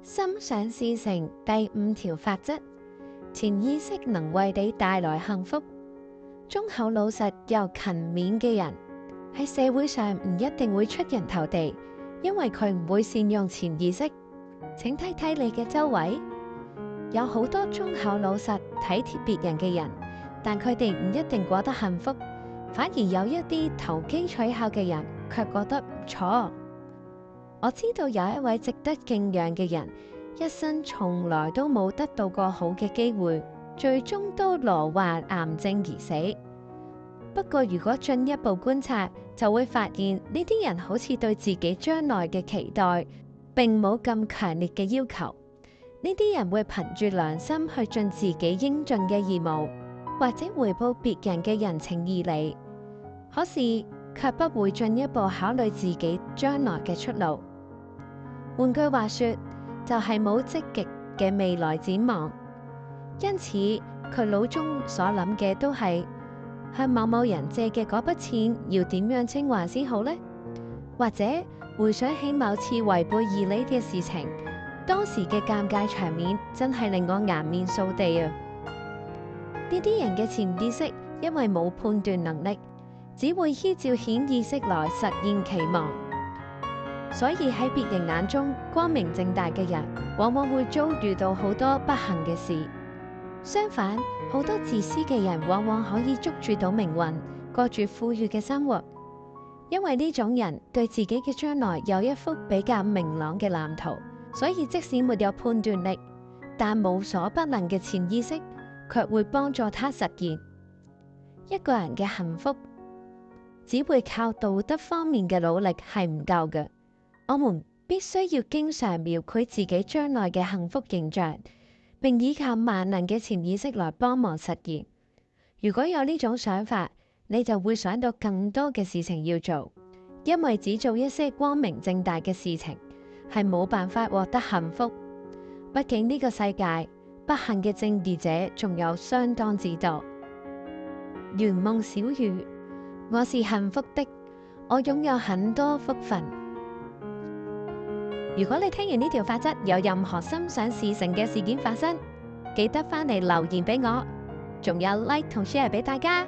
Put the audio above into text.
心想事成第5條法則：潛意識能為你帶來幸福。忠厚老實又勤勉嘅人喺社會上唔一定會出人頭地，因為佢唔會善用潛意識。請睇睇你嘅周圍，有好多忠厚老實體貼別人嘅人，但佢哋唔一定過得幸福，反而有一啲投機取巧嘅人卻過得唔錯。我知道有一位值得敬仰嘅人，一生從來都冇得到過好嘅機會，最終都罹患癌症而死。不過如果進一步觀察，就會發現呢啲人好似對自己將來嘅期待並冇咁強烈嘅要求。呢啲人會憑住良心去盡自己應盡嘅義務，或者回報別人嘅人情義理，可是卻不會進一步考慮自己將來嘅出路。換句話說，就係冇積極嘅未來展望。因此佢腦中所諗嘅都係向某某人借嘅嗰筆錢要點樣清還先好呢？或者回想起某次違背義理嘅事情，當時嘅尷尬場面真係令我顏面掃地啊！呢啲人嘅潛意識因為冇判斷能力，只會依照顯意識來實現期望，所以喺別人眼中光明正大嘅人，往往會遭遇到好多不幸嘅事。相反，好多自私嘅人往往可以捉住到命運，過住富裕嘅生活，因為呢種人對自己嘅將來有一幅比較明朗嘅藍圖，所以即使沒有判斷力，但無所不能嘅潛意識卻會幫助他實現。一個人嘅幸福只會靠道德方面嘅努力係唔夠嘅，我們必須要經常描繪自己將來嘅幸福形象，並依靠萬能嘅潛意識來幫忙實現。如果有呢種想法，你就會想到更多嘅事情要做，因為只做一些光明正大嘅事情係冇辦法獲得幸福。畢竟呢個世界不幸嘅正義者仲有相當之多。圓夢小語，我是幸福的，我擁有很多福分。如果你聽完呢條法則有任何心想事成嘅事件發生，記得返嚟留言俾我，仲有 like 同 share 俾大家。